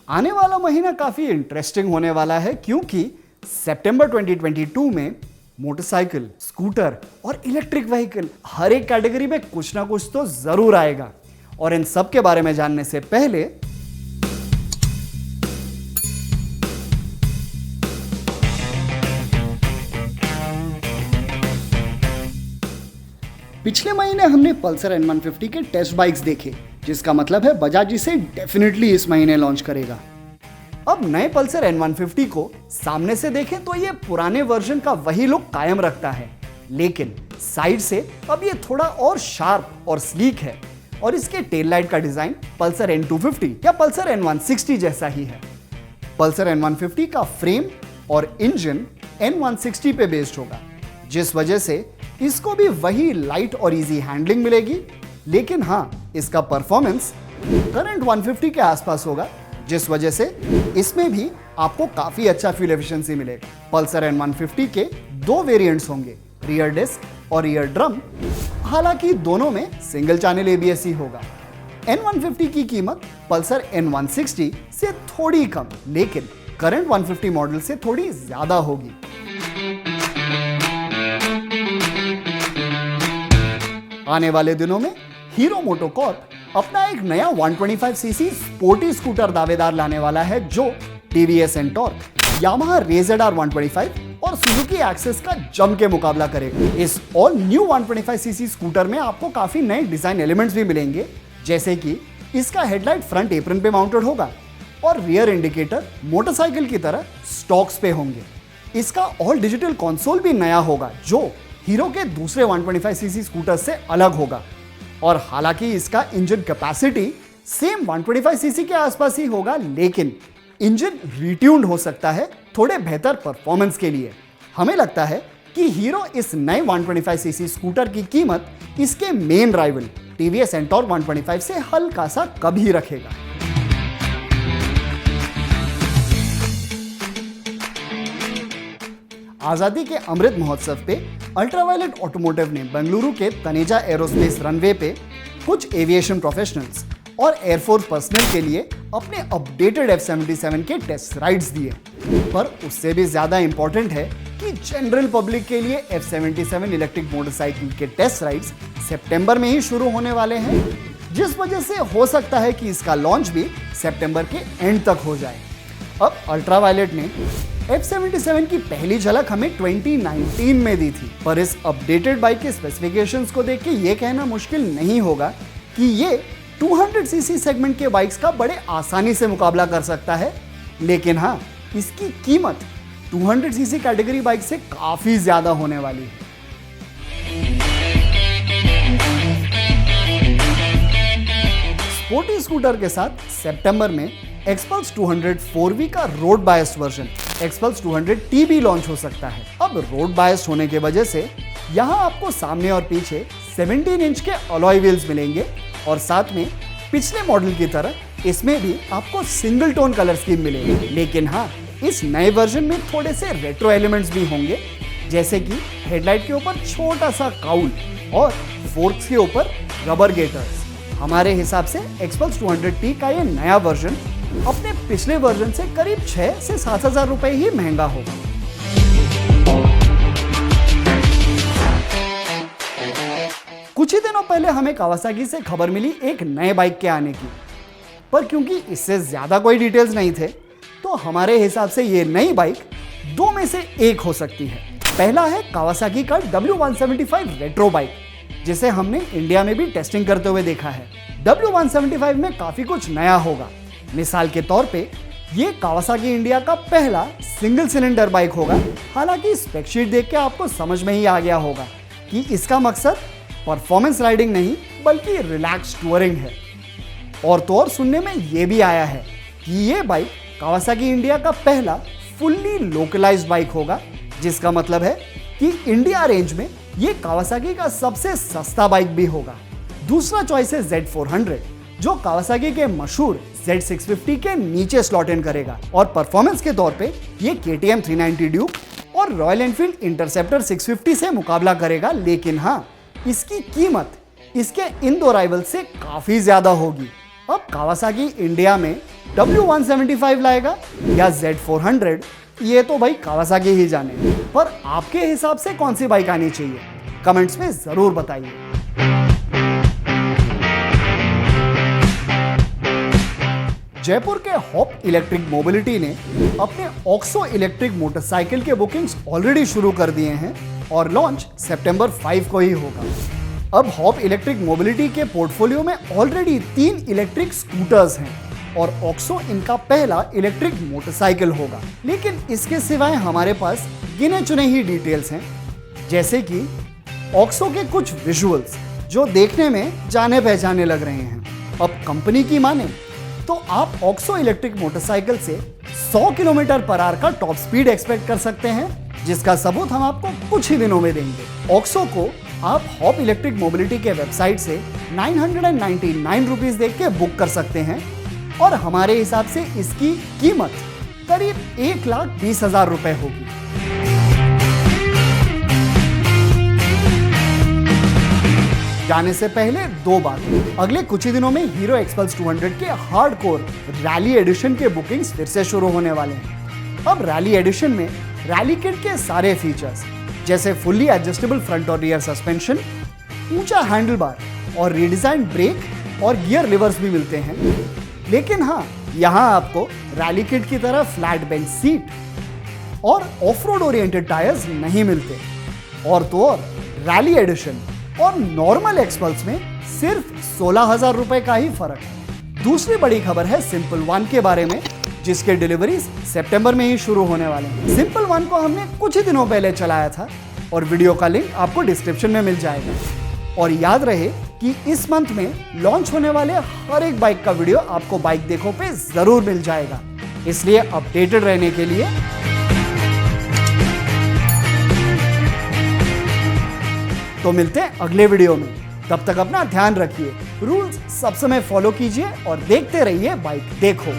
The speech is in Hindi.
आने वाला महीना काफी इंटरेस्टिंग होने वाला है क्योंकि सितंबर 2022 में मोटरसाइकिल, स्कूटर और इलेक्ट्रिक व्हीकल हर एक कैटेगरी में कुछ ना कुछ तो जरूर आएगा। और इन सब के बारे में जानने से पहले पिछले महीने हमने पल्सर N150 के टेस्ट बाइक्स देखे, जिसका मतलब है बजाज इसे डेफिनेटली इस महीने लॉन्च करेगा। अब नए पल्सर N150 को सामने से देखें तो ये पुराने वर्जन का वही लुक कायम रखता है, लेकिन साइड से अब ये थोड़ा और शार्प और स्लीक है और इसके टेल लाइट का डिजाइन पल्सर N250 या पल्सर N160 जैसा ही है। पल्सर N150 का फ्रेम और इंजन N160 पे बेस्ड होगा, जिस वजह से इसको भी वही लाइट और इजी हैंडलिंग मिलेगी, लेकिन हाँ, इसका परफॉर्मेंस करंट 150 के आसपास होगा, जिस वजह से इसमें भी आपको काफी अच्छा फ्यूल एफिशिएंसी मिलेगा। पल्सर N150 के दो वेरिएंट्स होंगे, रियर डिस्क और रियर ड्रम। हालांकि दोनों में सिंगल चैनल ABS ही होगा। N150 की कीमत पल्सर N160 से थोड़ी कम, लेकिन करंट 150 मॉडल से थोड़ी ज्यादा होगी। आने वाले दिनों में हीरो मोटोकॉर्प अपना एक नया 125cc स्पोर्टी स्कूटर दावेदार लाने वाला है, जो TVS एंटॉर्क, यामाहा रेज़र 125 और सुजुकी एक्सेस का जम के मुकाबला करेगा। इस ऑल न्यू 125cc स्कूटर में आपको काफी नए डिजाइन एलिमेंट्स भी मिलेंगे, जैसे कि इसका हेडलाइट फ्रंट एप्रन पे माउंटेड होगा और रियर इंडिकेटर मोटरसाइकिल की तरह स्टॉक्स पे होंगे। इसका ऑल डिजिटल कंसोल भी नया होगा, जो हीरो के दूसरे 125cc स्कूटर से अलग होगा। और हालांकि इसका इंजन कैपेसिटी सेम 125cc के आसपास ही होगा, लेकिन इंजन रिट्यून्ड हो सकता है थोड़े बेहतर परफॉर्मेंस के लिए। हमें लगता है कि हीरो इस नए 125cc स्कूटर की कीमत इसके मेन राइवल TVS एंटॉर्क 125 से हल्का सा कम ही रखेगा। आजादी के अमृत महोत्सव पे अल्ट्रावायलेट ऑटोमोटिव ने बेंगलुरु के तनेजा एरोस्पेस रनवे पे कुछ एविएशन प्रोफेशनल्स और एयरफोर्स पर्सनल के लिए अपने अपडेटेड F77 के टेस्ट राइड्स दिए। पर उससे भी ज्यादा इंपॉर्टेंट है कि जनरल पब्लिक के लिए F77 इलेक्ट्रिक मोटरसाइकिल के टेस्ट राइड्स सितंबर में ही शुरू होने वाले हैं, जिस वजह से हो सकता है कि इसका लॉन्च भी सितंबर के एंड तक हो जाए। अब अल्ट्रावायलेट ने F77 की पहली झलक हमें 2019 में दी थी, पर इस अपडेटेड बाइक के स्पेसिफिकेशंस को देख के ये कहना मुश्किल नहीं होगा कि ये 200cc सेगमेंट के बाइक्स का बड़े आसानी से मुकाबला कर सकता है। लेकिन हाँ, इसकी कीमत 200cc कैटेगरी बाइक से काफी ज्यादा होने वाली है। स्पोर्टी स्कूटर के साथ सितंबर में एक्सपल्स 200 4V का road biased version XPulse 200T भी लॉन्च हो सकता है। अब रोड बायस्ड होने की वजह से यहाँ आपको सामने और पीछे 17 इंच के अलॉय व्हील्स मिलेंगे और साथ में पिछले मॉडल की तरह इसमें भी आपको सिंगल टोन कलर स्कीम मिलेगी। लेकिन हाँ, इस नए वर्जन में थोड़े से रेट्रो एलिमेंट्स भी होंगे, जैसे कि हेडलाइट के ऊपर छोटा सा काउल और फोर्क्स के ऊपर रबर गेटर्स। हमारे हिसाब से एक्सपल्स 200T का ये नया वर्जन अपने पिछले वर्जन से करीब 6 से 7 हजार रुपए ही महंगा होगा। कुछ ही दिनों पहले हमें कावासाकी से खबर मिली एक नए बाइक के आने की, पर क्योंकि इससे ज्यादा कोई डिटेल्स नहीं थे, तो हमारे हिसाब से ये नई बाइक दो में से एक हो सकती है। पहला है कावासाकी का W175 रेट्रो बाइक, जिसे हमने इंडिया में भी टेस्टिंग करते हुए देखा है। W175 में काफी कुछ नया होगा। मिसाल के तौर पे ये कावासाकी इंडिया का पहला सिंगल सिलेंडर बाइक होगा। हालांकि स्पेकशीट देख के आपको समझ में ही आ गया होगा कि इसका मकसद परफॉर्मेंस राइडिंग नहीं बल्कि रिलैक्स टूरिंग है। और तो और सुनने में ये भी आया है कि ये बाइक कावासाकी इंडिया का पहला फुल्ली लोकलाइज्ड बाइक होगा, जिसका मतलब है कि इंडिया रेंज में ये कावासाकी का सबसे सस्ता बाइक भी होगा। दूसरा चॉइस है Z400, जो कावासाकी के मशहूर Z650 के नीचे स्लॉट इन करेगा और परफॉर्मेंस के तौर पे ये KTM 390 ड्यूक और रॉयल एनफील्ड इंटरसेप्टर 650 से मुकाबला करेगा। लेकिन हाँ, इसकी कीमत इसके इन दो राइवल से काफी ज्यादा होगी। अब कावासाकी इंडिया में W175 लाएगा या Z400, ये तो भाई कावासाकी ही जाने। पर आपके हिसाब से कौन सी बाइक आनी चाहिए, कमेंट्स में जरूर बताइए। जयपुर के हॉप इलेक्ट्रिक मोबिलिटी ने अपने ऑक्सो इलेक्ट्रिक मोटरसाइकिल के बुकिंग्स ऑलरेडी शुरू कर दिए हैं और लॉन्च सितंबर 5 को ही होगा। अब हॉप इलेक्ट्रिक मोबिलिटी के पोर्टफोलियो में ऑलरेडी 3 इलेक्ट्रिक स्कूटर्स हैं और ऑक्सो इनका पहला इलेक्ट्रिक मोटरसाइकिल होगा। लेकिन इसके सिवाय हमारे पास गिने चुने ही डिटेल्स हैं, जैसे कि ऑक्सो के कुछ विजुअल्स जो देखने में जाने पहचाने लग रहे हैं। अब कंपनी की माने तो आप ऑक्सो इलेक्ट्रिक मोटरसाइकिल से 100 किलोमीटर पर आवर का टॉप स्पीड एक्सपेक्ट कर सकते हैं, जिसका सबूत हम आपको कुछ ही दिनों में देंगे। ऑक्सो को आप हॉप इलेक्ट्रिक मोबिलिटी के वेबसाइट से 999 रुपीज देख के बुक कर सकते हैं और हमारे हिसाब से इसकी कीमत करीब 1,20,000 रुपए होगी। जाने से पहले 2 बातें। अगले कुछ ही दिनों में हीरो एक्सपल्स 200 के हार्डकोर रैली एडिशन के बुकिंग्स फिर से शुरू होने वाले हैं। अब रैली एडिशन में रैली किट के सारे फीचर्स जैसे फुल्ली एडजस्टेबल फ्रंट और रियर सस्पेंशन, ऊंचा हैंडल बार और रीडिजाइन ब्रेक और गियर लिवर्स भी मिलते हैं। लेकिन हाँ, यहाँ आपको रैली किट की तरह फ्लैट बेंच सीट और ऑफ रोड ओरिएंटेड टायर्स नहीं मिलते। और तो और रैली एडिशन और नॉर्मल एक्सपल्स में सिर्फ 16,000 रुपए का ही फर्क है। दूसरी बड़ी खबर है सिंपल वन के बारे में, जिसके डिलीवरीज सितंबर में ही शुरू होने वाले हैं। सिंपल वन को हमने कुछ ही दिनों पहले चलाया था और वीडियो का लिंक आपको डिस्क्रिप्शन में मिल जाएगा। और याद रहे कि इस मंथ में लॉन्च होने वाले हर एक बाइक का वीडियो आपको बाइक देखो पे जरूर मिल जाएगा, इसलिए अपडेटेड रहने के लिए तो मिलते हैं अगले वीडियो में। तब तक अपना ध्यान रखिए, रूल्स सब समय फॉलो कीजिए और देखते रहिए बाइक देखो।